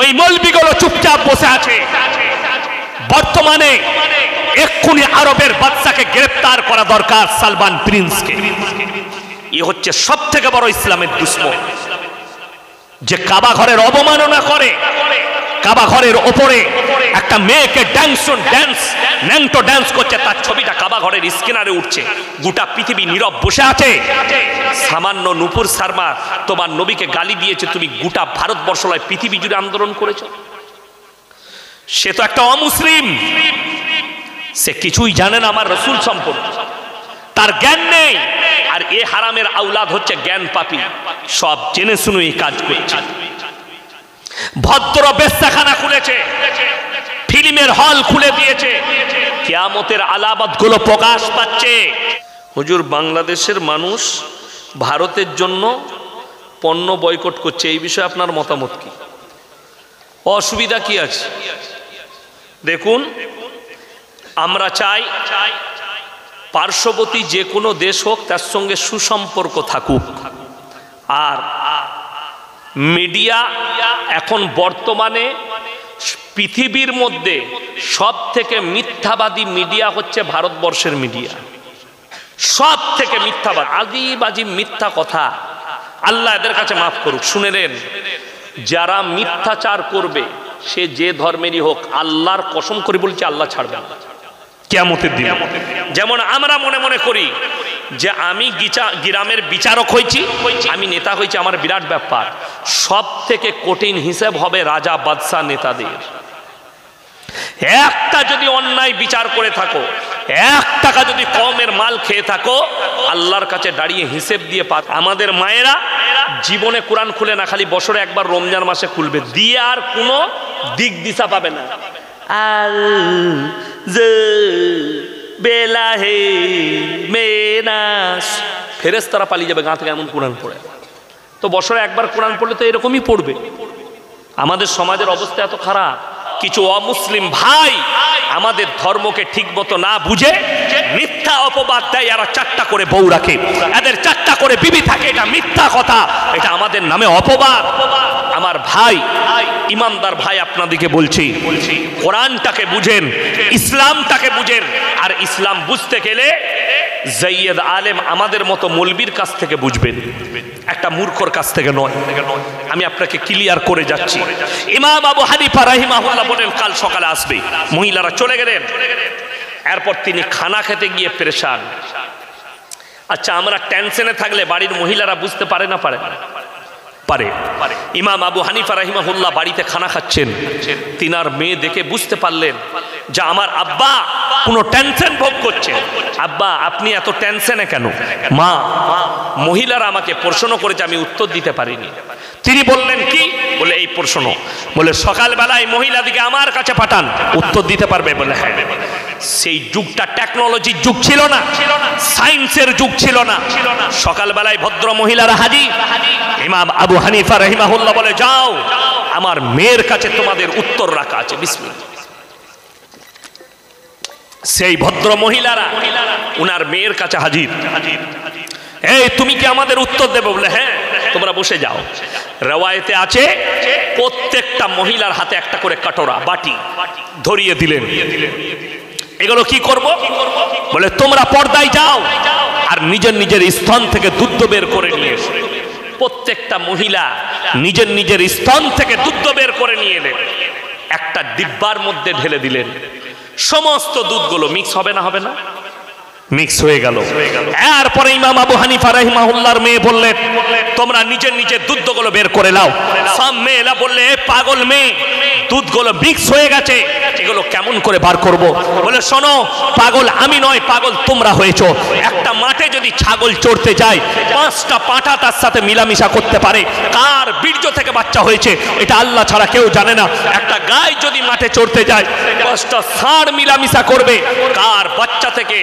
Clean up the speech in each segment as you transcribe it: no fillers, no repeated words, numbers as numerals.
ওই মৌলবিগুলো চুপচাপ বসে আছে। বর্তমানে এক্ষুনি আরবের বাদশাকে গ্রেফতার করা দরকার, সালমান প্রিন্সকে। এ হচ্ছে সব থেকে বড় ইসলামের দুশমন, যে কাবা ঘরের অবমাননা করে। কাবা ঘরের ওপরে একটা মেয়েকে ন্যাংটো ড্যান্স করছে, তার ছবিটা কাবা ঘরের স্ক্রিনারে উঠছে, গোটা পৃথিবী নীরব বসে আছে। সামান্য নূপুর শর্মা তোমার নবীকে গালি দিয়েছে, তুমি গোটা ভারতবর্ষ নয় পৃথিবী জুড়ে আন্দোলন করেছো। সে তো একটা অমুসলিম, সে কিছুই জানে না আমার রসুল সম্পর্কে, তার জ্ঞান নেই। আর এ হারামের আওলাদ হচ্ছে জ্ঞান পাপী, সব জেনে শুনে এই কাজ করছে। ভদ্র বেশ্যাখানা খুলেছে, ফিল্মের হল খুলে দিয়েছে, কিয়ামতের আলামত গুলো প্রকাশ পাচ্ছে। হুজুর, বাংলাদেশের মানুষ ভারতের জন্য পণ্য বয়কট করছে, এই বিষয়ে আপনার মতামত কি? অসুবিধা কি আছে? দেখুন, আমরা চাই পার্শ্ববর্তী যে কোনো দেশ হোক তার সঙ্গে সুসম্পর্ক থাকুক। আর মিডিয়া এখন বর্তমানে পৃথিবীর মধ্যে সব থেকে মিথ্যাবাদী মিডিয়া হচ্ছে ভারতবর্ষের মিডিয়া। সব থেকে মিথ্যাবাদী, আদিবাজি মিথ্যা কথা। আল্লাহ এদের কাছে মাফ করুক। শুনে নেন, যারা মিথ্যাচার করবে সে যে ধর্মেরই হোক, আল্লাহর কসম করে বলছে আল্লাহ ছাড়বে না কিয়ামতের দিন। যেমন আমরা মনে মনে করি যে আমি গ্রামের বিচারক হয়েছি, আমি নেতা হয়েছি, আমার বিরাট ব্যাপার। সব থেকে কঠিন হিসেব হবে রাজা বাদশাহ নেতাদের। একটা যদি অন্যায় বিচার করে থাকো, 1 টাকা যদি কমের মাল খেয়ে থাকো, আল্লাহর কাছে দাঁড়িয়ে হিসেব দিয়ে আমাদের মায়েরা জীবনে কোরআন খুলে না, খালি বছরে একবার রমজান মাসে খুলবে, দিয়ে আর কোনো দিক দিশা পাবে না। ফেরেশতারা পালিয়ে যাবে গা থেকে, এমন কোরআন পড়ে। তো বছরে একবার কোরআন পড়লে তো এরকমই পড়বে। আমাদের সমাজের অবস্থা এত খারাপ, কিছু অমুসলিম ভাই আমাদের ধর্মকে ঠিক মতো না বুঝে মিথ্যা অপবাদ দেয়। এরা 4টা করে বউ রাখে, এদের 4টা করে বিবি থাকে, এটা মিথ্যা কথা, এটা আমাদের নামে অপবাদ। আমার ভাই, ইমানদার ভাই, আপনাদেরকে বলছি, কোরআনটাকে বুঝেন, ইসলামটাকে বুঝেন। আর ইসলাম বুঝতে গেলে সৈয়দ আলেম আমাদের মতো মৌলবীর কাছ থেকে বুঝবেন, একটা মূর্খর কাছ থেকে নয়। আমি আপনাকে ক্লিয়ার করে যাচ্ছি। ইমাম আবু হানিফা রাহিমাহুল্লাহ বলেন কাল সকালে আসবে। মহিলারা চলে গেলেন, এরপর তিনি খানা খেতে গিয়ে পেরেশান। আচ্ছা, আমরা টেনশনে থাকলে বাড়ির মহিলারা বুঝতে পারে না? পারে। ইমাম আবু হানিফা রাহিমাহুল্লাহ বাড়িতে খানা খাচ্ছেন, তিনার মেয়ে দেখে বুঝতে পারলেন যে আমার আব্বা কোনো টেনশন ভোগ করছে। আব্বা, আপনি এত টেনশনে কেন? মা, মহিলারা আমাকে প্রশ্ন করেছে, আমি উত্তর দিতে পারিনি। তিনি বললেন কি? বলে এই প্রশ্ন, বলে সকালবেলায় মহিলাদিকে আমার কাছে পাঠান, উত্তর দিতে পারবে? বলে হ্যাঁ। সেই যুগটা টেকনোলজির যুগ ছিল না, সায়েন্সের যুগ ছিল না। সকালবেলায় ভদ্র মহিলারা হাজির। ইমাম আবু হানিফা রাহিমাহুল্লাহ বলে, যাও, আমার মেয়ের কাছে তোমাদের উত্তর রাখা আছে, বিসমিল্লাহ। সেই ভদ্র মহিলারা উনার মেয়ের কাছে হাজির। এই, তুমি কি আমাদের উত্তর দেবে? বলে হ্যাঁ, তোমরা বসে যাও। রেওয়ায়েতে আছে প্রত্যেকটা মহিলার হাতে একটা করে কাটোরা, বাটি ধরিয়ে দিলেন। এগুলো কি করব? বলে তোমরা পর্দায় যাও আর নিজের নিজের স্তন থেকে দুধ বের করে নিয়ে এসো। প্রত্যেকটা মহিলা নিজের নিজের স্তন থেকে দুধ বের করে নিয়ে এলেন, একটা ডিব্বার মধ্যে ঢেলে দিলেন। সমস্ত দুধগুলো মিক্স হবে না? হবে না? মিক্স হয়ে গেল। এরপরে ইমাম আবু হানিফা রাহিমাহুল্লাহর মেয়ে বললেন, তোমরা নিজের নিজের দুধগুলো বের করে নাও। সব মেয়েরা বললে, পাগল মেয়ে, দুধগুলো মিক্স হয়ে গেছে, এগুলো কেমন করে বার করব? বলে শোনো, পাগল আমি নয়, পাগল তোমরা হয়েছো। একটা মাঠে যদি ছাগল চড়তে যায়, 5টা পাঁঠা তার সাথে মিলামিশা করতে পারে। কার বীর্য থেকে বাচ্চা হয়েছে এটা আল্লাহ ছাড়া কেউ জানে না। একটা গাই যদি মাঠে চড়তে যায়, 5টা ষাঁড় মিলামিশা করবে। কার বাচ্চা থেকে,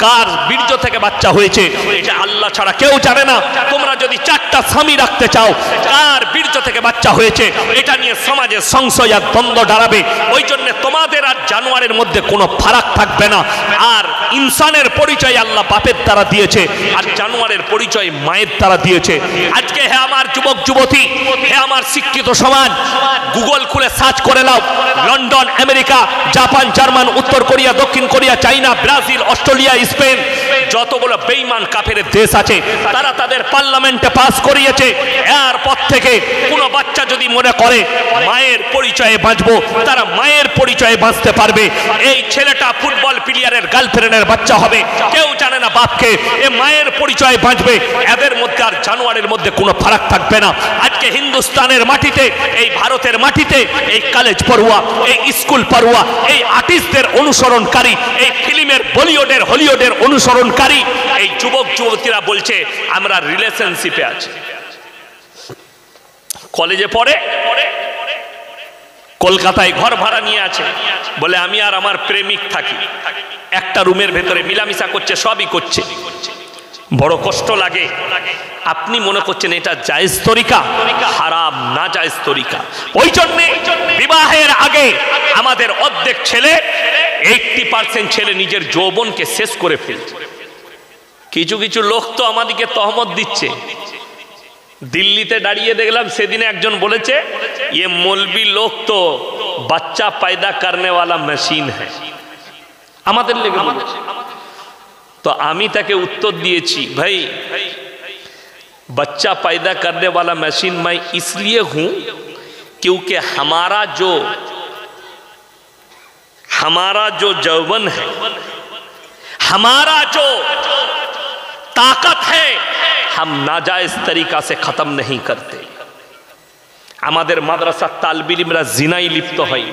কার বীর্য থেকে বাচ্চা হয়েছে এটা আল্লাহ ছাড়া কেউ জানে না। তোমরা যদি 4টা স্বামী রাখতে চাও, কার বীর্য থেকে বাচ্চা হয়েছে এটা নিয়ে সমাজে সংশয় আর দ্বন্দ্ব দাঁড়াবে। ওই জন্য তোমাদের আর জানোয়ারের মধ্যে কোনো ফারাক থাকবে না। আর ইনসানের পরিচয় আল্লাহ বাপের দ্বারা দিয়েছে, আর জানোয়ারের পরিচয় মায়ের দ্বারা দিয়েছে। আজকে হে আমার যুবক যুবতী, হে আমার শিক্ষিত সমাজ, গুগল খুলে সার্চ করে নাও, লন্ডন, আমেরিকা, জাপান, জার্মান, উত্তর কোরিয়া, দক্ষিণ কোরিয়া, চাইনা, ব্রাজিল, অস্ট্রেলিয়া, স্পেন, যতগুলো বেঈমান কাফের দেশ আছে তারা তাদের পার্লামেন্টে পাস করিয়েছে, এরপর থেকে কোনো বাচ্চা যদি মনে করে মায়ের পরিচয়ে বাঁচবো, তারা মায়ের পরিচয়ে বাঁচতে পারবে। এই ছেলেটা ফুটবল প্লেয়ারের গার্লফ্রেন্ডের বাচ্চা হবে, কেউ জানে না বাপকে, এ মায়ের পরিচয়ে বাঁচবে। এদের মধ্যে আর জানোয়ারের মধ্যে কোনো ফারাক থাকবে না। আজকে হিন্দুস্তানের মাটিতে, এই ভারতের মাটিতে, এই কলেজ পড়ুয়া, এই স্কুল পড়ুয়া, এই আর্টিস্টদের অনুসরণকারী, এই ফিল্মের বলিউডের হলিউডের অনুসরণকারী এই যুবক যুবতীরা বলছে আমরা রিলেশনশিপে আছি। কলেজে পড়ে, কলকাতায় ঘর ভাড়া নিয়ে আছে, বলে আমি আর আমার প্রেমিক থাকি, একটা রুমের ভেতরে মিলামিশা করছে, সবই করছে। বড় কষ্ট লাগে। আপনি মনে করছেন এটা জায়েজ তরিকা? হারাম, না জায়েজ তরিকা। ওই জন্যে বিবাহের আগে আমাদের অর্ধেক ছেলে, 80% ছেলে নিজের যৌবনকে শেষ করে ফেলছে। কিছু কিছু লোক তো আমাদেরকে তহমত দিচ্ছে। দিল্লিতে দাঁড়িয়ে দেখলাম, সেদিনে একজন বলেছে ये मौलवी लोग तो बच्चा पैदा करने वाला मशीन है। আমাদের লেগে বলেছে। तो আমি তাকে উত্তর দিয়েছি, भाई बच्चा पैदा करने वाला मशीन मैं इसलिए हूं क्योंकि हमारा जो यौवन है, हमारा जो ताकत है, हम नाजायज तरीका से खत्म नहीं करते। আমাদের মাদ্রাসার তালবে ইলমরা জিনায় লিপ্ত হয়।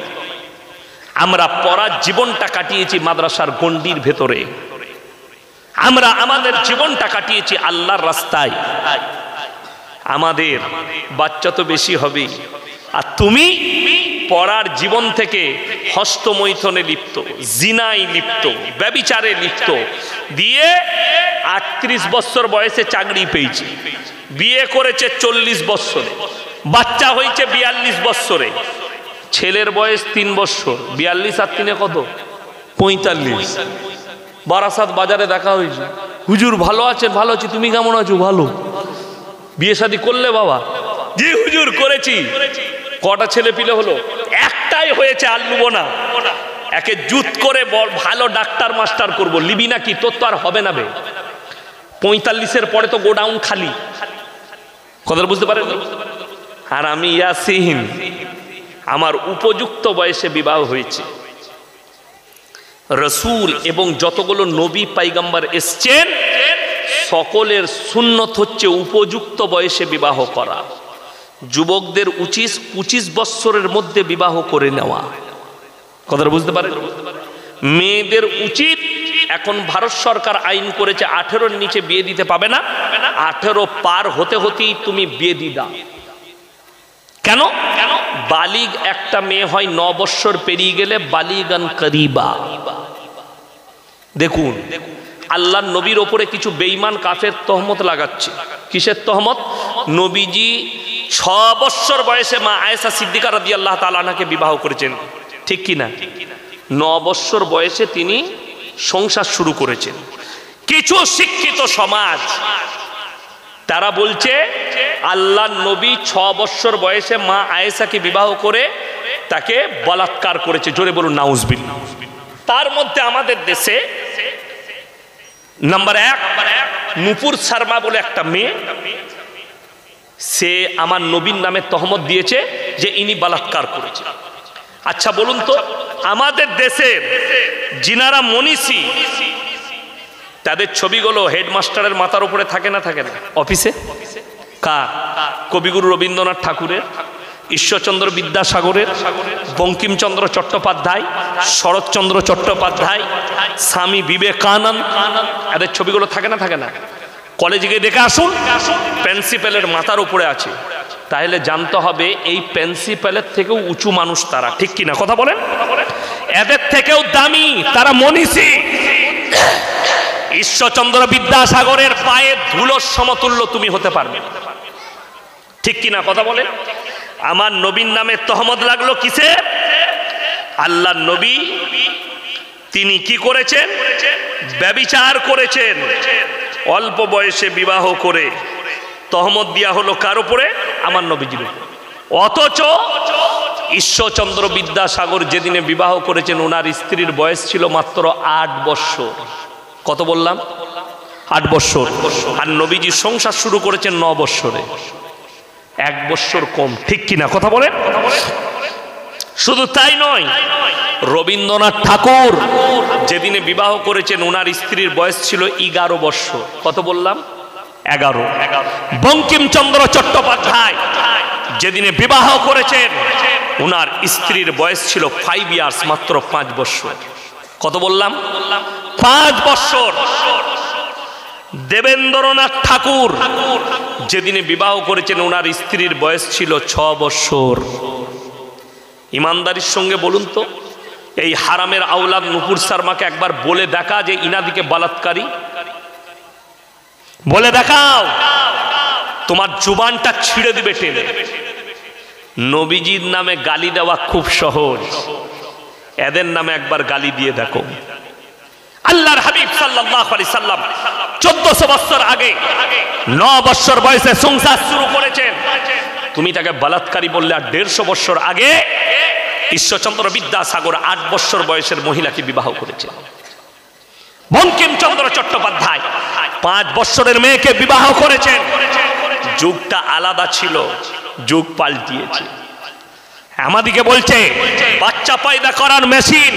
আমরা পড়ার জীবনটা কাটিয়েছি মাদ্রাসার গণ্ডির ভেতরে। আমরা আমাদের জীবনটা কাটিয়েছি আল্লাহর রাস্তায়। আমাদের বাচ্চা তো বেশি হবে, আর তুমি পড়ার জীবন থেকে হস্তমৈথনে লিপ্ত, জিনায় লিপ্ত, ব্যভিচারে লিপ্ত, দিয়ে 38 বছর বয়সে চাকরি পেয়েছি, বিয়ে করেছে 40 বছরে, বাচ্চা হয়েছে 42 বছরে, ছেলের বয়স 3 বছর, 42 আর 3 কত? 45। বারাসাত বাজারে দেখা হয়েছে, হুজুর ভালো আছেন? ভালো আছি। তুমি কেমন আছো? ভালো। বিয়ে শাদী করলে? বাবা জি হুজুর করেছি। কটা ছেলে পিলে হলো? একটাই হয়েছে, আর লুবো না। একে জুত করে বল, ভালো ডাক্তার মাস্টার করব, লিবি নাকি? তোর তো আর হবে না বে। 45-এর পরে তো গোডাউন খালি। কথা বুঝতে পারেন? আর আমি ইয়াসিন, আমার উপযুক্ত বয়সে বিবাহ হয়েছে। রসুল এবং যতগুলো নবী পাইগাম্বার এসছেন সকলের সুন্নত হচ্ছে উপযুক্ত বয়সে বিবাহ করা। যুবকদের উচিত 25 বছরের মধ্যে বিবাহ করে নেওয়া। কথাটা বুঝতে পারেন? মেয়েদের উচিত, এখন ভারত সরকার আইন করেছে 18-র নিচে বিয়ে দিতে পাবে না, 18 পার হতে হতেই তুমি বিয়ে দিয়ে দাও। কেন? বালিগ একটা মেয়ে হয় 9 বছর পেরিয়ে গেলে বালিগান করিবা। দেখুন, আল্লাহর নবীর ওপরে কিছু বেঈমান কাফের তহমত লাগাচ্ছে। কিসের তহমত? নবীজি 6 বছর বয়সে মা আয়েশা সিদ্দিকা রাদিয়াল্লাহু তাআলা আনহাকে বিবাহ করেছেন, ঠিক কি না? 9 বছর বয়সে তিনি সংসার শুরু করেছেন। কিছু শিক্ষিত সমাজ তারা বলছে আল্লাহর নবী 6 বছর বয়সে মা আয়েশাকে বিবাহ করে তাকে বলাৎকার করেছে। জোরে বলুন নাউজুবিল্লাহ। তার মধ্যে আমাদের দেশে নাম্বার 1 নূপুর শর্মা বলে একটা মেয়ে, সে আমার নবীর নামে তহমত দিয়েছে যে ইনি বলাৎকার করেছে। আচ্ছা বলুন তো, আমাদের দেশের যিনারা মনীষী, তাদের ছবিগুলো হেডমাস্টারের মাথার উপরে থাকে না থাকে না অফিসে? কার? কবিগুরু রবীন্দ্রনাথ ঠাকুরের, ঈশ্বরচন্দ্র বিদ্যাসাগরের, বঙ্কিমচন্দ্র চট্টোপাধ্যায়, শরৎচন্দ্র চট্টোপাধ্যায়, স্বামী বিবেকানন্দ, এদের ছবিগুলো থাকে না থাকে না? কলেজে গিয়ে দেখে আসুন, প্রিন্সিপালের মাথার উপরে আছে। তাহলে জানতে হবে এই প্রিন্সিপালের থেকেও উঁচু মানুষ তারা, ঠিক কিনা? কথা বলেন। এদের থেকেও দামি তারা মনীষী। ঈশ্বরচন্দ্র বিদ্যাসাগরের পায়ে ধুলোর সমতুল্য তুমি হতে পারবে, ঠিক কিনা? কথা বলেন। আমার নবীর নামে তহমত লাগলো কিসে? আল্লাহর নবী তিনি কি করেছেন? ব্যভিচার করেছেন, অল্প বয়সে বিবাহ করে তহমত দেয়া হলো কার উপরে? আমার নবীজির উপরে। অথচ ঈশ্বরচন্দ্র বিদ্যাসাগর যেদিনে বিবাহ করেছেন ওনার স্ত্রীর বয়স ছিল মাত্র 8 বৎসর। কত বললাম? 8 বৎসর। আর নবীজি সংসার শুরু করেছেন 9 বৎসরে, 1 বৎসর কম। ঠিক কিনা কথা বলেন? শুধু তাই নয়, রবীন্দ্রনাথ ঠাকুর যেদিনে বিবাহ করেছেন ওনার স্ত্রীর বয়স ছিল 11 বৎসর। কত বললাম? 11। বঙ্কিমচন্দ্র চট্টোপাধ্যায় যেদিনে বিবাহ করেছেন ওনার স্ত্রীর বয়স ছিল 5 ইয়ার্স, মাত্র 5 বৎসর। কত বললাম? 5 বৎসর। দেবেন্দ্রনাথ ঠাকুর যেদিনে বিবাহ করেছেন ওনার স্ত্রীর বয়স ছিল 6 বৎসর। ইমানদারির সঙ্গে বলুন তো, এই হারামের আওলাদ নুপুর শর্মাকে একবার বলে দেখা যে ইনাদিকে বলাৎকারী। বলে দেখাও, তোমার জুবানটা ছিঁড়ে দিবে টেনে। নবীজির নামে গালি দেওয়া খুব সহজ, এদের নামে একবার গালি দিয়ে দেখো। আল্লাহর হাবিব সাল্লাল্লাহু আলাইহি সাল্লাম 1400 বছর আগে 9 বছর বয়সে সংসার শুরু করেছেন, তুমি তাকে বলাৎকারী বললে। আর 150 বছর আগে ঈশ্বরচন্দ্র বিদ্যাসাগর 8 বছর বয়সের মহিলাকে বিবাহ করেছেন। বঙ্কিমচন্দ্র চট্টোপাধ্যায় 5 বছরের মেয়েকে বিবাহ করেছেন। যুগটা আলাদা ছিল, যুগ পাল্টিয়েছে। আমাদিকে বলছে বাচ্চা পয়দা করার মেশিন।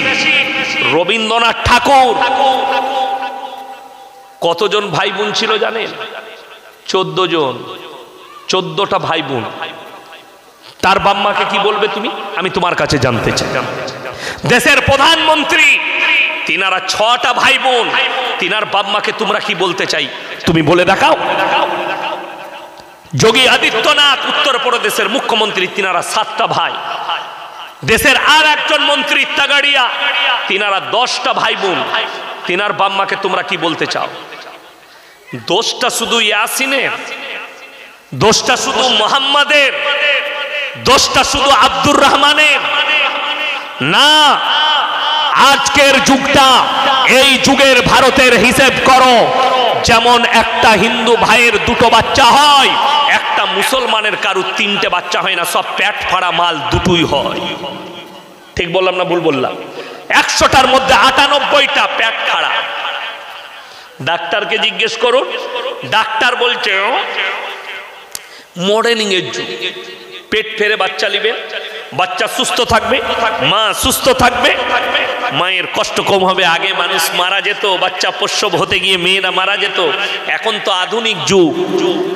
রবীন্দ্রনাথ ঠাকুর কতজন ভাই বোন ছিল জানেন? 14 জন, 14টা ভাই বোন। তার বাম্মাকে কি বলবে তুমি? আমি তোমার কাছে জানতে চাই। দেশের প্রধানমন্ত্রী, তিনারা 6টা ভাই বোন, তিনার বাম্মাকে তোমরা কি বলতে চাই? তুমি বলে দেখাও। যোগী আদিত্যনাথ উত্তরপ্রদেশের মুখ্যমন্ত্রী, তিনারা 7টা ভাই। দেশের আর একজন মন্ত্রী তাগাড়িয়া, তিনারা 10টা ভাই বোন। তিনার বাম্মাকে তোমরা কি বলতে চাও? দোষটা শুধু ইয়াসিনের? দোষটা শুধু মোহাম্মদের? দোষটা শুধু আব্দুর রহমানের? না, আজকের যুগটা, এই যুগের ভারতের হিসেব করো। যেমন একটা হিন্দু ভাইয়ের 2টো বাচ্চা হয়, একটা মুসলমানের কারু 3টে বাচ্চা হয় না, সব পেট ফাড়া মাল, 2টোই হয়। ঠিক বললাম না ভুল বললাম? 100টার মধ্যে 98টা পেট ফাড়া। ডাক্তারকে জিজ্ঞেস করুন, ডাক্তার বলছে মডেলিং এর যুগ, পেট ফেরে বাচ্চা নেবেন, বাচ্চা সুস্থ থাকবে, মা সুস্থ থাকবে, মায়ের কষ্ট কম হবে। আগে মানুষ মারা যেত, বাচ্চা প্রসব হতে গিয়ে মেয়েরা মারা যেত। এখন তো আধুনিক যুগ।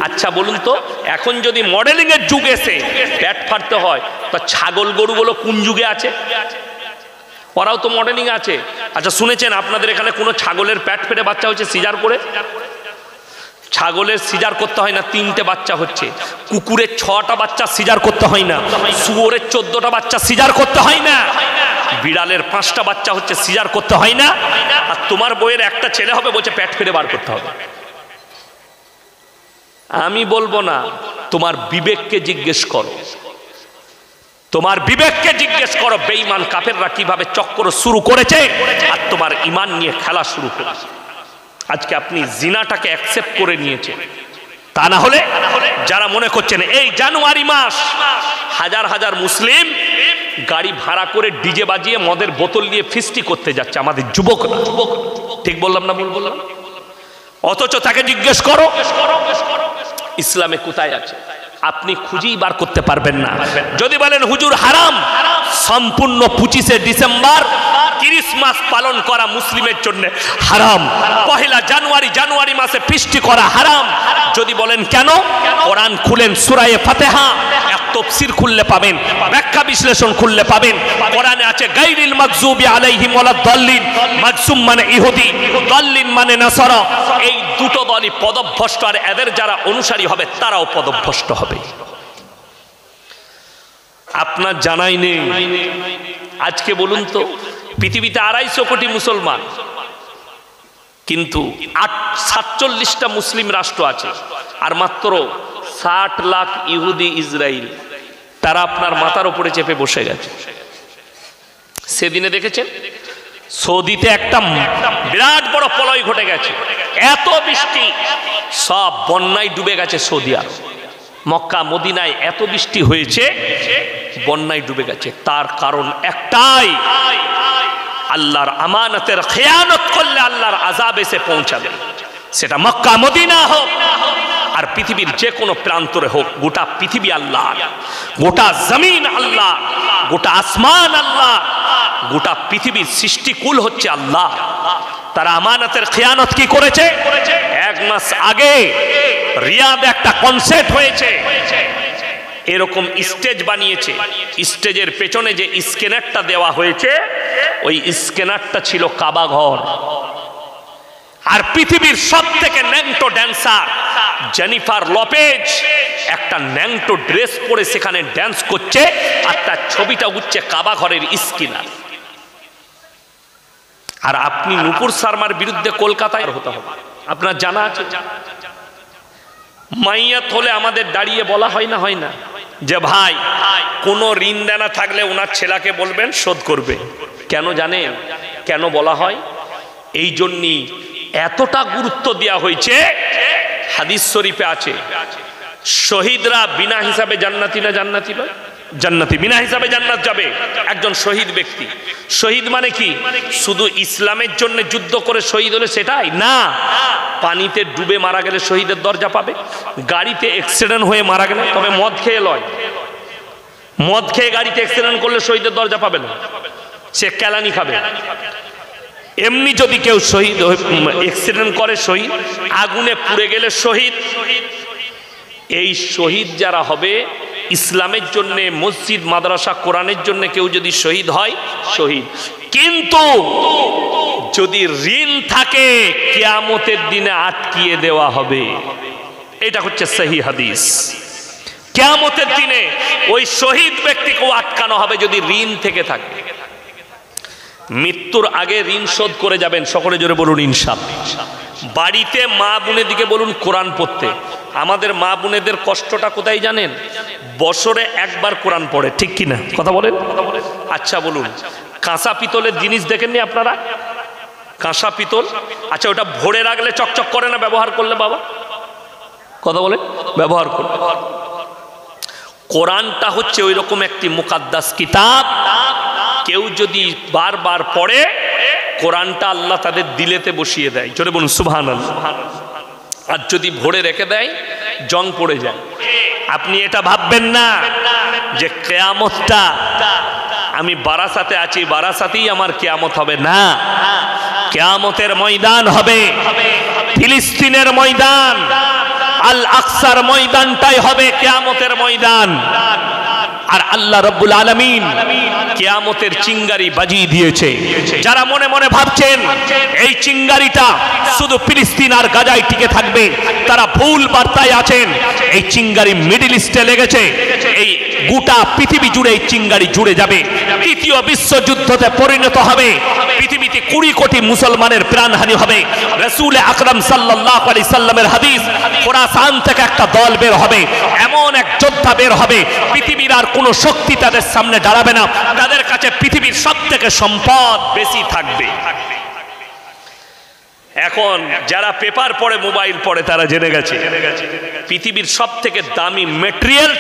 আচ্ছা বলুন তো, এখন যদি মডেলিং এর যুগ এসে পেট ফাটতে হয়, তো ছাগল গরুগুলো কোন যুগে আছে? ওরাও তো মডেলিং আছে। আচ্ছা শুনেছেন আপনাদের এখানে কোনো ছাগলের পেট ফেটে বাচ্চা হচ্ছে সিজার করে? ছাগলের সিজার করতে হয় না, 3টে বাচ্চা হচ্ছে। কুকুরের 6টা বাচ্চা সিজার করতে হয় না, শুয়োরের 14টা বাচ্চা সিজার করতে হয় না, বিড়ালের 5টা বাচ্চা হচ্ছে, সিজার করতে হয় না। আর তোমার বইয়ের একটা ছেলে হবে, বলছে পেট ফেলে বার করতে হবে। আমি বলবো না, তোমার বিবেককে জিজ্ঞেস করো, তোমার বিবেককে জিজ্ঞেস করো বেঈমান কাফেররা কিভাবে চক্র শুরু করেছে আর তোমার ঈমান নিয়ে খেলা শুরু করেছে। আজকে আপনি জিনাটাকে অ্যাকসেপ্ট করে নিয়েছেন। তা না হলে যারা মনে করছেন এই জানুয়ারি মাস হাজার হাজার মুসলিম গাড়ি ভাড়া করে ডিজে বাজিয়ে মদের বোতল নিয়ে ফিস্টি করতে যাচ্ছে, আমাদের যুবকরা। ঠিক বললাম না ভুল বললাম? অথচ তাকে জিজ্ঞেস করো ইসলামে কোথায় আছে, আপনি খুঁজেই বার করতে পারবেন না। যদি বলেন হুজুর হারাম, সম্পূর্ণ 25শে ডিসেম্বর ক্রিসমাস পালন করা মুসলিমের জন্য হারাম। পহেলা জানুয়ারি মাসে ফিস্টি করা হারাম। যদি বলেন কেন, কোরআন খুলেন, সূরা ফাতিহা এক তাফসীর খুললে পাবেন, ব্যাখ্যা বিশ্লেষণ খুললে পাবেন। কোরআনে আছে গায়রিল মাগযুবি আলাইহিম ওয়ালাদ-দাল্লিন, মাগযুম মানে ইহুদি, দাল্লিন মানে নাসারা। এই দুটো দলই পদভ্রষ্ট, আর এদের যারা অনুসারী হবে তারাও পদভ্রষ্ট হবে। আপনার জানাই নেই, আজকে বলুন তো পৃথিবীতে 250 কোটি মুসলমান, কিন্তু 47টা মুসলিম রাষ্ট্র আছে, আর মাত্র 60 লাখ ইহুদি ইসরায়েল। তারা আপনার মাথার উপরে চেপে বসে গেছে। সেদিনে দেখেছেন সৌদিতে একটা বিরাট বড় প্রলয় ঘটে গেছে, এত বৃষ্টি, সব বন্যায় ডুবে গেছে সৌদি আরব। মক্কা মদিনায় এত বৃষ্টি হয়েছে, বন্যায় ডুবে গেছে। তার কারণ একটাই, আল্লাহর আমানতের খেয়ানত করলে আল্লাহর আযাব এসে পৌঁছাবে। সেটা মক্কা মদিনা হোক আর পৃথিবীর যে কোনো প্রান্তরে হোক, গোটা পৃথিবী আল্লাহ, গোটা জমিন আল্লাহ, গোটা আসমান আল্লাহ, গোটা পৃথিবীর সৃষ্টিকুল হচ্ছে আল্লাহ। তারা আমানতের খেয়ানত কি করেছে? 1 মাস আগে রিয়াদে একটা কনসার্ট হয়েছে, এরকম স্টেজ বানিয়েছে। স্টেজের পেছনে যে স্ক্যানারটা দেওয়া হয়েছে, ওই স্ক্যানারটা ছিল কাবা ঘর। আর পৃথিবীর সব থেকে ন্যাংটো ড্যান্সার জেনিফার লোপেজ একটা ন্যাংটো ড্রেস পরে সেখানে ড্যান্স করছে, আর তার ছবিটা উঠছে কাবা ঘরের স্ক্যানার। আর আপনি নূপুর শর্মার বিরুদ্ধে কলকাতায় হতে হবে, আপনার জানা আছে? মাইয়াত হলে আমাদের দাঁড়িয়ে বলা হয় না, হয় না, যে ভাই কোনো ঋণ দেনা থাকলে ওনার ছেলেকে বলবেন শোধ করবে। কেন জানেন কেন বলা হয়? এই জন্যই এতটা গুরুত্ব দেওয়া হয়েছে। হাদিস শরীফে আছে, শহীদরা বিনা হিসাবে জান্নাতি না জান্নাতি নয়? জান্নাতি, বিনা হিসাবে জান্নাত যাবে একজন শহীদ ব্যক্তি। শহীদ মানে কি? শুধু ইসলামের জন্য যুদ্ধ করে শহীদ হলে সেটাই না, পানিতে ডুবে মারা গেলে শহীদের দরজা পাবে, গাড়িতে অ্যাক্সিডেন্ট হয়ে মারা গেলে, তবে মদ খেয়ে লয়, মদ খেয়ে গাড়িতে অ্যাক্সিডেন্ট করলে শহীদের দরজা পাবে না, সে কেলানি খাবে। এমনি যদি কেউ শহীদ অ্যাক্সিডেন্ট করে শহীদ, আগুনে পুড়ে গেলে শহীদ। এই শহীদ যারা হবে ইসলামের জন্য, মসজিদ মাদ্রাসা কোরআনের জন্য কেউ যদি শহীদ হয় শহীদ। কিন্তু যদি ঋণ থাকে কিয়ামতের দিনে আটকিয়ে দেওয়া হবে। এটা হচ্ছে সহিহ হাদিস। কিয়ামতের দিনে ওই শহীদ ব্যক্তিকেও আটকানো হবে যদি ঋণ থেকে থাকে। মৃত্যুর আগে ঋণ শোধ করে যাবেন, সকলে জোরে বলুন ইনশাআল্লাহ। বাড়িতে মা বোনের দিকে বলুন কোরআন পড়তে। আমাদের মা বোনেদের কষ্টটা কোথায় জানেন? বছরে একবার কোরআন পড়ে, ঠিক কিনা কথা বলেন? আচ্ছা বলুন, কাঁসা পিতলের জিনিস দেখেননি আপনারা? কাঁসা পিতল, আচ্ছা ওটা ভরে রাখলে চকচক করে না ব্যবহার করলে? বাবা কথা বলে ব্যবহার করলে। কোরআনটা হচ্ছে ওই রকম একটি মুকাদ্দাস কিতাব, কেউ যদি বারবার পড়ে কোরআনটা আল্লাহ তাদের দিলেতে বসিয়ে দেয়, জোরে বলুন সুবহানাল্লাহ। আর যদি ভরে রেখে দেয় জং পড়ে যায়। আপনি এটা ভাববেন না যে কিয়ামতটা আমি বারাসাতে আছি, বারাসাতেই আমার কিয়ামত হবে, না। কিয়ামতের ময়দান হবে ফিলিস্তিনের ময়দান, আল আকসার ময়দানটাই হবে কিয়ামতের ময়দান। আর আল্লাহ রাব্বুল আলামিন কিয়ামতের চিঙ্গারি বাজিয়ে দিয়েছে। যারা মনে মনে ভাবছেন এই চিঙ্গারিটা শুধু ফিলিস্তিন আর গাজায় টিকে থাকবে, তারা ভুল বার্তায় আছেন। এই চিঙ্গারি মিডল ইস্টে লেগেছে, এই গোটা পৃথিবী জুড়ে এই চিঙ্গারি জুড়ে যাবে, তৃতীয় বিশ্বযুদ্ধতে পরিণত হবে। পৃথিবীতে 20 কোটি মুসলমানের প্রাণহানি হবে। রাসূল আকরাম সাল্লাল্লাহু আলাইহি সাল্লামের হাদিস, খোরাসান থেকে একটা দল বের হবে, এমন এক যোদ্ধা বের হবে, পৃথিবীর আর কোনো শক্তি তাদের সামনে দাঁড়াবে না। তাদের কাছে পৃথিবীর সবথেকে সম্পদ বেশি থাকবে। এখন যারা পেপার পড়ে, মোবাইল পড়ে, তারা জেনে গেছে পৃথিবীর সবথেকে দামি মেটেরিয়াল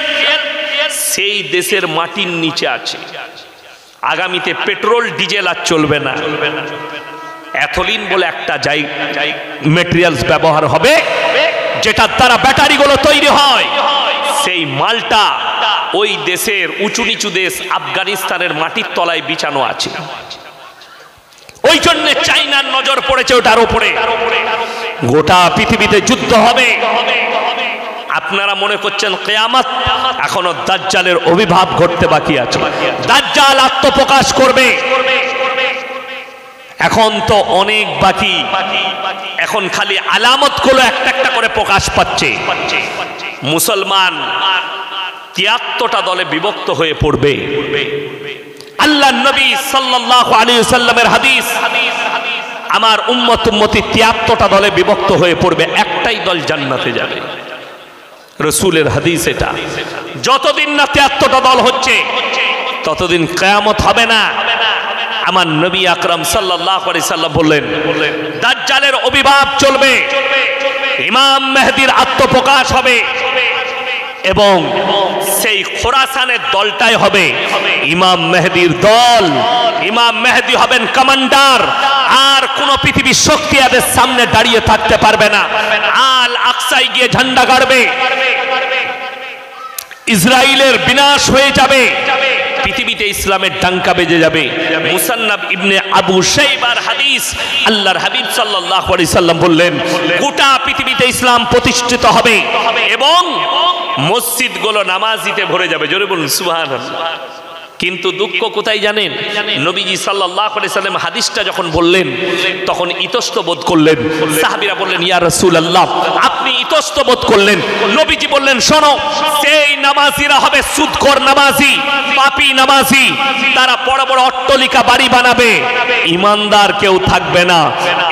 সেই দেশের মাটির নিচে আছে। আগামীতে পেট্রোল ডিজেল আর চলবে না, অ্যাথলিন বলে একটা মেটেরিয়ালস ব্যবহার হবে, যেটার দ্বারা ব্যাটারিগুলো তৈরি হয়। সেই মালটা ওই দেশের উঁচু নিচু দেশ আফগানিস্তানের মাটির তলায় বিছানো আছে। ওই জন্য চাইনার নজর পড়েছে ওটার উপরে। গোটা পৃথিবীতে যুদ্ধ হবে। আপনারা মনে করছেন কিয়ামত, এখনো দাজ্জালের আবির্ভাব ঘটতে বাকি আছে। দাজ্জাল আত্মপ্রকাশ করবে, এখন তো অনেক বাকি। এখন খালি আলামতগুলো একটা একটা করে প্রকাশ পাচ্ছে। মুসলমান 73টা দলে বিভক্ত হয়ে পড়বে। আল্লাহর নবী সাল্লাল্লাহু আলাইহি ওয়াসাল্লামের হাদিস, আমার উম্মত উম্মতি 73টা দলে বিভক্ত হয়ে পড়বে, একটাই দল জান্নাতে যাবে। রাসূলের হাদিস এটা। যতদিন না 73টা দল হচ্ছে ততদিন কিয়ামত হবে না। আমার নবী আকরাম সাল্লাল্লাহু আলাইহি সাল্লাম বললেন, দাজ্জালের অভিভাব চলবে, ইমাম মেহেদীর আত্মপ্রকাশ হবে এবং সেই খোরাসানের দলটাই হবে ইমাম মেহেদীর দল। ইমাম মেহেদী হবেন কমান্ডার, আর কোন পৃথিবীর শক্তি এদের সামনে দাঁড়িয়ে থাকতে পারবে না। আল আকসায় গিয়ে ঝান্ডা গাড়বে, ইসরায়েলের বিনাশ হয়ে যাবে, পৃথিবীতে ইসলামের ডাঙ্কা বেজে যাবে। মুসান্নাফ ইবনে আবু শাইবার হাদিস, আল্লাহর হাবিব সাল্লাল্লাহু আলাইহি সাল্লাম বললেন, গোটা পৃথিবীতে ইসলাম প্রতিষ্ঠিত হবে এবং মসজিদগুলো নামাজিতে ভরে যাবে। জোরে বলুন সুবহানাল্লাহ। কিন্তু দুঃখ কোথায় জানেন? নবীজি সাল্লাল্লাহু আলাইহি সাল্লাম হাদিসটা যখন বললেন তখন ইতস্ত বোধ করলেন। সাহাবীরা বললেন, ইয়া রাসূলুল্লাহ, আপনি ইতস্ত বোধ করলেন। নবীজি বললেন, শোনো, সেই নামাজিরা হবে সুদখোর নামাজি, পাপী নামাজি, তারা বড় বড় অট্টালিকা বাড়ি বানাবে, ঈমানদার কেউ থাকবে না।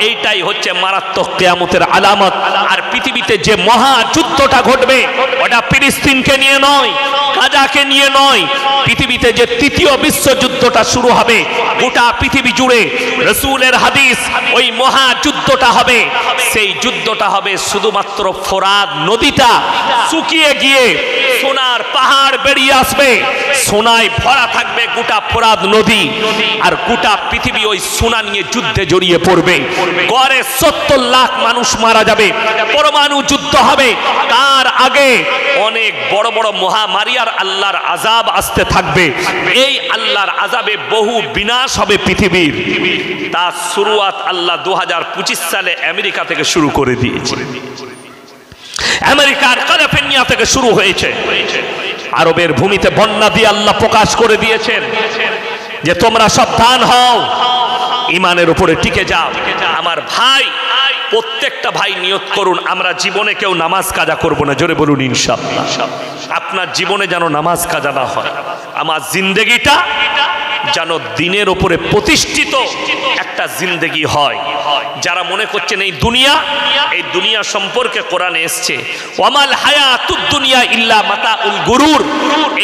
এইটাই হচ্ছে মারাত্মক কিয়ামতের আলামত। আর পৃথিবীতে যে মহা যুদ্ধটা ঘটবে ওটা ফিলিস্তিনকে নিয়ে নয়, গাজাকে নিয়ে নয়, পৃথিবীতে যে তৃতীয় বিশ্বযুদ্ধটা শুরু হবে গোটা পৃথিবী জুড়ে, রাসূলের হাদিস, ওই মহাযুদ্ধটা হবে। সেই যুদ্ধটা হবে শুধুমাত্র ফোরাত নদীটা শুকিয়ে গিয়ে সোনার পাহাড় বেরিয়ে আসবে, সোনায় ভরা থাকবে গোটা ফোরাত নদী, আর গোটা পৃথিবী ওই সোনা নিয়ে যুদ্ধে জড়িয়ে পড়বে। গড়ে 70 লাখ মানুষ মারা যাবে, পরমাণু যুদ্ধ হবে। তার আগে অনেক বড় বড় মহামারী আর আল্লাহর আযাব আসতে থাকবে। এই আল্লাহর আযাবে বহু বিনাশ হবে পৃথিবীর। তার শুরুয়াত আল্লাহ 2025 সালে আমেরিকা থেকে শুরু করে দিয়েছে। আমেরিকার ক্যালিফোর্নিয়া থেকে শুরু হয়েছে। আরবের ভূমিতে বন্যা দিয়ে আল্লাহ প্রকাশ করে দিয়েছেন যে তোমরা সাবধান হও, ঈমানের উপরে টিকে যাও। আমার ভাই, প্রত্যেকটা ভাই নিয়ত করুন, আমরা জীবনে কেউ নামাজ কাজা করব না। জোরে বলুন ইনশাআল্লাহ। আপনার জীবনে যেন নামাজ কাজা না হয়, আমার জিন্দেগিটা যেন দিনের উপরে প্রতিষ্ঠিত একটা জিন্দেগি হয়। যারা মনে করছেন এই দুনিয়া সম্পর্কে কোরআনে এসছে, ওয়ামাল হায়াতুদ দুনিয়া ইল্লা মাতাউল গুরুর,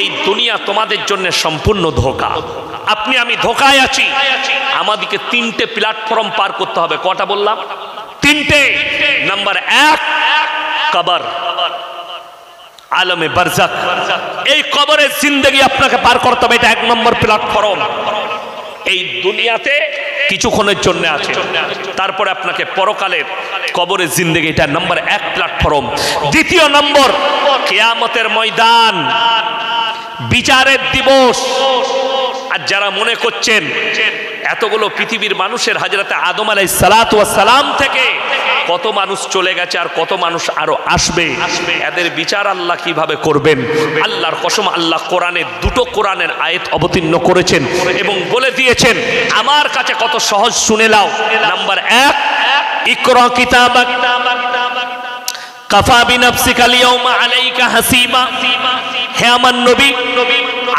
এই দুনিয়া তোমাদের জন্য সম্পূর্ণ ধোঁকা। আপনি আমি ধোঁকায় আছি। আমাদেরকে 3টে প্ল্যাটফর্ম পার করতে হবে। কটা বললাম? 3টে। নাম্বার 1, কবর, আলমে বারজাক। এই কবরের জিন্দেগি আপনাকে পার করতে হবে, এটা 1 নম্বর প্ল্যাটফর্ম। এই দুনিয়াতে কিছুক্ষণের জন্য আছে, তারপরে আপনাকে পরকালের কবরের জিন্দেগি, এটা নাম্বার 1 প্ল্যাটফর্ম। দ্বিতীয় নম্বর, কিয়ামতের ময়দান, বিচারের দিবস। আর যারা মনে করছেন এতগুলো পৃথিবীর মানুষের, হযরত আদম আলাইহিস সালাতু ওয়াস সালাম থেকে কত মানুষ চলে গেছে আর কত মানুষ আরো আসবে, এদের বিচার আল্লাহ কিভাবে করবেন? আল্লাহর কসম, আল্লাহ কোরআনে 2টো কোরআনের আয়াত অবতীর্ণ করেছেন এবং বলে দিয়েছেন আমার কাছে কত সহজ, শুনে নাও। নাম্বার 1, ইকরা কিতাবাক কাফা বিনাফসিকা আল-ইয়াওমা আলাইকা হাসিবা। হে আমার নবী,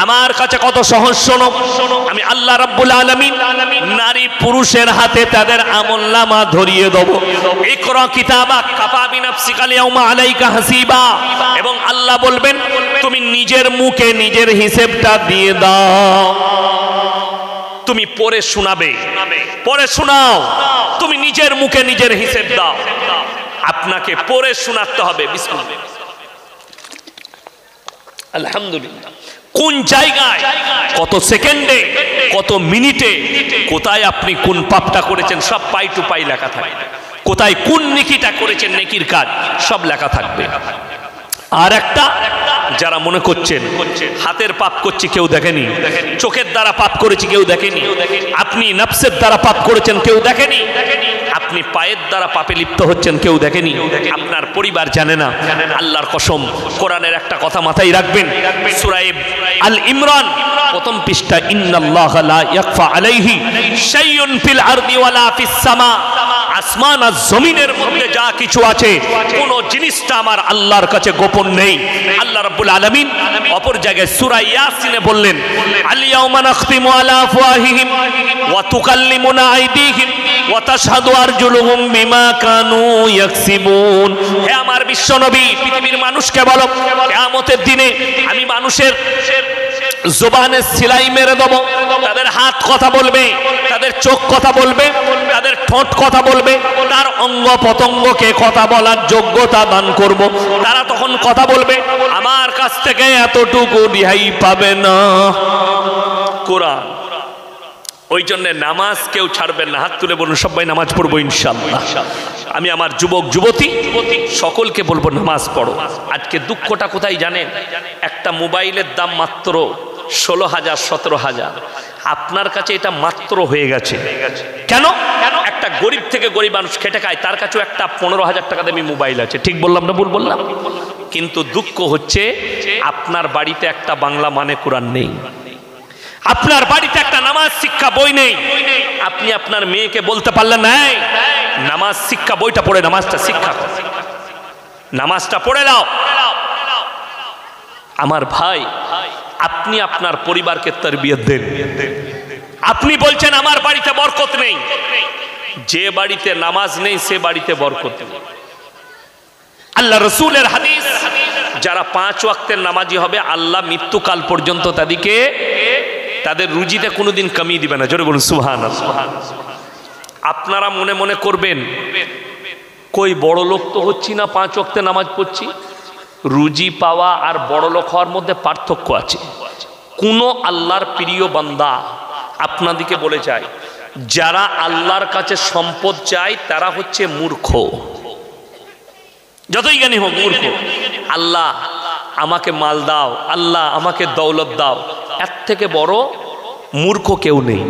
আমার কাছে কত সহজ, শোনো। আমি আল্লাহ রাব্বুল আলামিন নারী পুরুষের হাতে তাদের আমলনামা ধরিয়ে দেব। ইকরা কিতাবাক কাফা বিনাফসিকা আল-ইয়াওমা আলাইকা হাসিবা। এবং আল্লাহ বলবেন তুমি নিজের মুখে নিজের হিসাবটা দিয়ে দাও। তুমি পড়ে শোনাবে, পড়ে শোনাও, তুমি নিজের মুখে নিজের হিসাব দাও। আপনাকে পড়ে শোনাতে হবে। বিসমিল্লাহ, আলহামদুলিল্লাহ। কোন জায়গায়, কত সেকেন্ডে, কত মিনিটে, কোথায় আপনি কোন পাপটা করেছেন সব পাই টু পাই লেখা থাকবে। কোথায় কোন নেকিটা করেছেন, নেকির কাজ সব লেখা থাকবে। আর একটা, যারা মনে করছেন হাতের পাপ করছি কেউ দেখেনি, চোখের দ্বারা পাপ করেছি কেউ দেখেনি, আপনি নফসের দ্বারা পাপ করেছেন কেউ দেখেনি, আপনি পায়ের দ্বারা পাপে লিপ্ত হচ্ছেন কেউ দেখেনি, আপনার পরিবার জানে না। আল্লাহর কসম, কোরআনের একটা কথা মাথায় রাখবেন, সূরা আল ইমরান 1ম পৃষ্ঠা, ইন্নাল্লাহা লা ইয়াখফা আলাইহি শাইউন ফিল আরদি ওয়ালা ফিস সামা। আসমান আর জমিনের মধ্যে যা কিছু আছে কোন জিনিসটা আমার আল্লাহর কাছে গোপন নেই। আল্লাহ রাব্বুল আলামিন অপর জায়গায় সূরা ইয়াসিনে বললেন, আল ইয়াউমা নাখতিমু আলা আফওয়াহিহিম ওয়া তুকাল্লিমুনা আইদিহিম ওয়া তাশহাদু আরজুলুহুম বিমা কানু ইয়াকসিবুন। হে আমার বিশ্বনবী, পৃথিবীর মানুষকে বলো, কিয়ামতের দিনে আমি মানুষের জবানে সেলাই মেরে দেব, তাদের হাত কথা বলবে, তাদের চোখ কথা বলবে, তাদের ঠোঁট কথা বলবে, তার অঙ্গ প্রত্যঙ্গকে কথা বলার যোগ্যতা দান করব। তারা তখন কথা বলবে, আমার কাছ থেকে এতটুকু রেহাই পাবে না। কোরআন। ওই জন্য নামাজ কেউ ছাড়বেন না। হাত তুলে বলুন সবাই নামাজ পড়বো ইনশাআল্লাহ। আমি আমার যুবক যুবতী সকলকে বলবো নামাজ পড়ো। আজকে দুঃখটা কোথায় জানেন? একটা মোবাইলের দাম মাত্র 16,000 17,000। আপনার কাছে এটা মাত্র হয়ে গেছে। কেন? একটা গরিব থেকে গরিব মানুষ খেটে খায়, তার কাছেও একটা 15,000 টাকা দামি মোবাইল আছে। ঠিক বললাম না ভুল বললাম? কিন্তু দুঃখ হচ্ছে আপনার বাড়িতে একটা বাংলা মানে কোরআন নেই, আপনার বাড়িতে একটা নামাজ শিক্ষা বই নেই। আপনি আপনার মেয়েকে বলতে পারলেন না, নামাজ শিক্ষা বইটা পড়ে নামাজটা শিক্ষা করো, নামাজটা পড়ে নাও। আমার ভাই, আপনি আপনার পরিবারকে তরবিয়ত দেন। আপনি বলছেন আমার বাড়িতে বরকত নেই, যে বাড়িতে নামাজ নেই সে বাড়িতে বরকত নেই। আল্লাহ রসুলের হাদিস, যারা 5 ওয়াক্তের নামাজি হবে আল্লাহ মৃত্যুকাল পর্যন্ত তাদেরকে তাদের রুজিতে কোনোদিন কমিয়ে দিবে না। জোরে বলুন সুবহানাল্লাহ। আপনারা মনে মনে করবেন কই বড় লোক তো হচ্ছি না, 5 ওয়াক্তে নামাজ পড়ছি। রুজি পাওয়া আর বড় লোক হওয়ার মধ্যে পার্থক্য আছে। কোন আল্লাহর প্রিয় বান্দা আপনাদেরকে বলে যায়, যারা আল্লাহর কাছে সম্পদ চায় তারা হচ্ছে মূর্খ, যতই জ্ঞানী হোক মূর্খ। আল্লাহ আমাকে মাল দাও, আল্লাহ আমাকে দৌলত দাও, এর থেকে বড় মূর্খ কেউ নেই।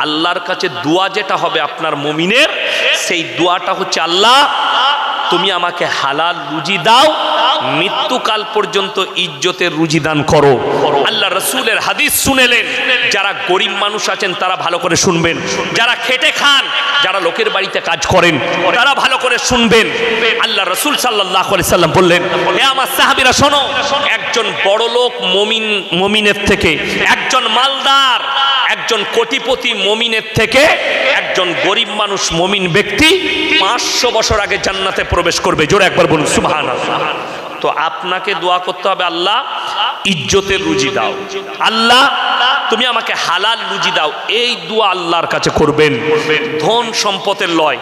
আল্লাহর কাছে দোয়া যেটা হবে আপনার মুমিনের, সেই দোয়াটা হচ্ছে আল্লাহ তুমি আমাকে হালাল রুজি দাও, মৃত্যুকাল পর্যন্ত ইজ্জতের রুজি দান করো। আল্লাহ রসুলের হাদিস শুনেলেন। যারা গরিব মানুষ আছেন তারা ভালো করে শুনবেন, যারা খেটে খান, যারা লোকের বাড়িতে কাজ করেন তারা ভালো করে শুনবেন। আল্লাহ রসুল সাল্লাল্লাহু আলাইহি সাল্লাম বললেন, হে আমার সাহাবীরা শোনো, একজন বড় লোক মুমিনের থেকে, একজন মালদার, একজন কোটিপতি মুমিনের থেকে একজন গরিব মানুষ মুমিন ব্যক্তি 500 বছর আগে জান্নাতে প্রবেশ করবে। জোরে একবার বলুন সুবহানাল্লাহ। তো আপনাকে দোয়া করতে হবে, আল্লাহ ইজ্জতের রুজি দাও, আল্লাহ তুমি আমাকে হালাল রুজি দাও। এই দোয়া আল্লাহর কাছে করবেন, ধন সম্পদের লয়।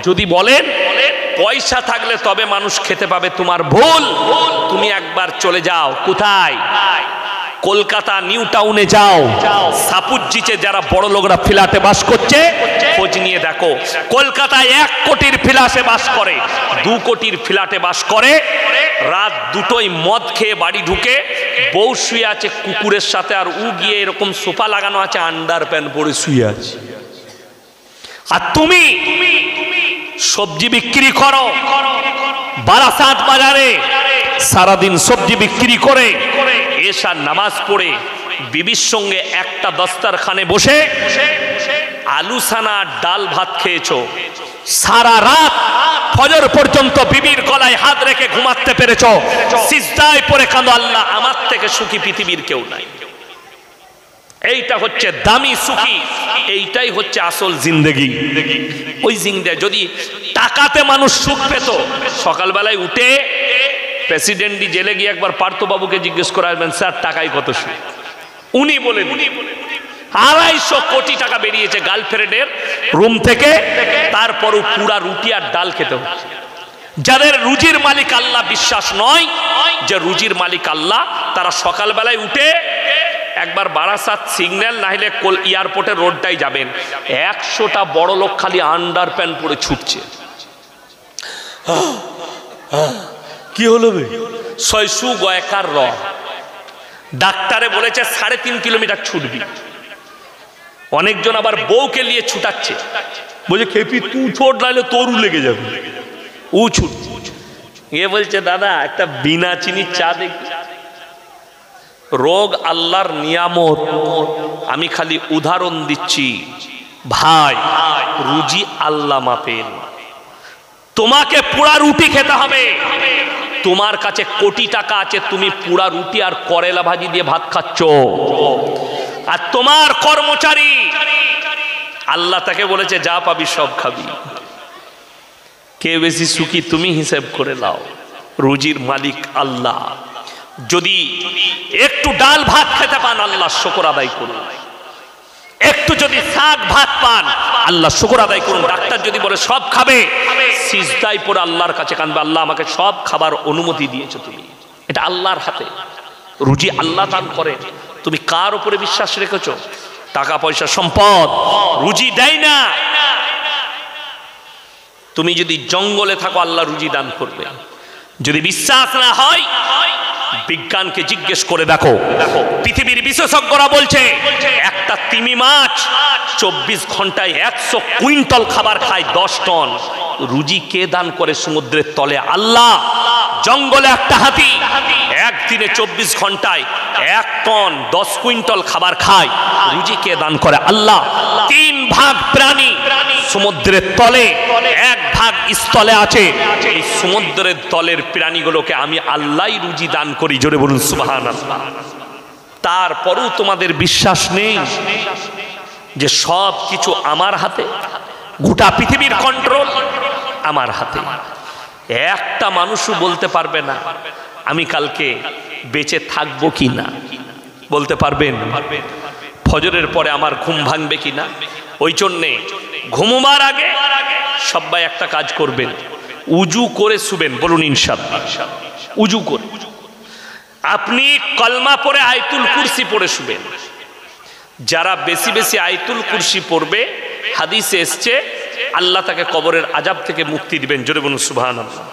যদি বলেন পয়সা থাকলে তবে মানুষ খেতে পাবে, তোমার ভুল। তুমি একবার চলে যাও, কোথায়? কলকাতা নিউ টাউনে যাও, সাপুজ্জিতে যারা বড় লোকরা ফ্ল্যাটে বাস করছে খোঁজ নিয়ে দেখো। কলকাতায় 1 কোটির ফ্ল্যাটে বাস করে, 2 কোটির ফ্ল্যাটে বাস করে। রাত 2টোয় মদ খেয়ে বাড়ি ঢুকে বউ শুয়ে আছে কুকুরের সাথে, আর উ গিয়ে এরকম সোফা লাগানো আছে আন্ডার প্যান্ট পরে শুয়ে আছে। আর তুমি সবজি বিক্রি করো বারাসাত বাজারে, সারাদিন সবজি বিক্রি করে এশার নামাজ পড়ে বিবির সঙ্গে একটা দস্তারখানে বসে আলু সানা ডাল ভাত খেয়েছো, সারা রাত ফজর পর্যন্ত বিবির গলায় হাত রেখে ঘুমাতে পেরেছো, সিজদায় পড়ে কাঁদো, আল্লাহ আমার থেকে সুখী পৃথিবীর কেউ নাই। এইটা হচ্ছে দামি সুখী, এইটাই হচ্ছে আসল জিন্দেগি। ওই জিন্দেগি যদি টাকাতে মানুষ সুখ পেত, সকালবেলায় উঠে প্রেসিডেন্টই জেলে গিয়ে একবার পার্থবাবুকে জিজ্ঞেস করে আসবেন, স্যার টাকায় কত সুখ? উনি বলে 250 কোটি টাকা বেরিয়েছে গার্লফ্রেন্ডের রুম থেকে, তারপরও পুরা রুটি আর ডাল খেতে হচ্ছে। যাদের রুজির মালিক আল্লাহ বিশ্বাস নয় যে রুজির মালিক আল্লাহ, তারা সকালবেলায় উঠে একবার বারাসাত সিগন্যাল না হলে এয়ারপোর্টের রোডটাই যাবেন, 100টা বড় লোক খালি আন্ডার প্যান্ট পরে ছুটছে। কি হলো বে? শৈশু গয়কার র ডাক্তারে বলেছে 3.5 কিলোমিটার ছুটবি। অনেকজন আবার বউকে নিয়ে ছুটাচ্ছে, বলছে খেপি তুই ছোট নাইলে তোরও লেগে যাবে, ও ছুট। এ বলছে দাদা একটা বিনা চিনির চা দেখি। রোগ আল্লাহর নিয়ামত, আমি খালি উদাহরণ দিচ্ছি ভাই। রুজি আল্লাহ মাপেন, তোমাকে পুরা রুটি খেতে হবে। তোমার কাছে কোটি টাকা আছে, তুমি পুরা রুটি আর করেলা ভাজি দিয়ে ভাত খাচ্ছ, আর তোমার কর্মচারী আল্লাহ তাকে বলেছে যা পাবি সব খাবি। কে বেশি সুখী তুমি হিসাব করে নাও। রুজির মালিক আল্লাহ। যদি একটু ডাল ভাত খেতে পান আল্লাহ শুকর আদায় করুন। একটু যদি শাক ভাত পান আল্লাহ শুকর আদায় করুন। ডাক্তার যদি বলে সব খাবে, সিজদায় পড়ে আল্লাহর কাছে কাঁদবে, আল্লাহ আমাকে সব খাবার অনুমতি দিয়েছো তুমি। এটা আল্লাহর হাতে, রুজি আল্লাহ দান করে। তুমি কার উপরে বিশ্বাস রেখেছো? টাকা পয়সা সম্পদ রুজি দেয় না। তুমি যদি জঙ্গলে থাকো আল্লাহ রুজি দান করবে। যদি বিশ্বাস না হয় বিজ্ঞানকে জিজ্ঞেস করে দেখো। পৃথিবীর বিশেষজ্ঞরা বলছে একটা তিমি মাছ 24 ঘন্টায় 100 কুইন্টাল খাবার খায়, 10 টন। রুজি কে দান করে সমুদ্রের তলে? আল্লাহ। জঙ্গলে একটা হাতি একদিনে 24 ঘন্টায় 1 টন 10 কুইন্টাল খাবার খায়, রুজি কে দান করে? আল্লাহ। 3 ভাগ প্রাণী সমুদ্রের তলে, 1 ভাগ স্থলে আছে। এই সমুদ্রের তলের প্রাণীগুলোকে আমি আল্লাহই রুজি দান করি। জোরে বলুন সুবহানাল্লাহ। তারপরেও তোমাদের বিশ্বাস নেই যে সব কিছু আমার হাতে, গোটা পৃথিবীর কন্ট্রোল আমার হাতে। একটা মানুষও বলতে পারবে না আমি কালকে বেঁচে থাকবো কি না। বলতে পারবেন? ফজরের পরে আমার ঘুম ভাঙবে কি না। ওই জন্যে ঘুমাবার আগে সবাই একটা কাজ করবেন, উজু করে শুবেন। বলুন ইনশাআল্লাহ। উজু করে আপনি কলমা পড়ে আয়াতুল কুরসি পড়ে শুবেন। যারা বেশি বেশি আয়াতুল কুরসি পড়বে, হাদিসে এসছে আল্লাহ তাকে কবরের আযাব থেকে মুক্তি দিবেন। জোরে বলুন সুবহানাল্লাহ।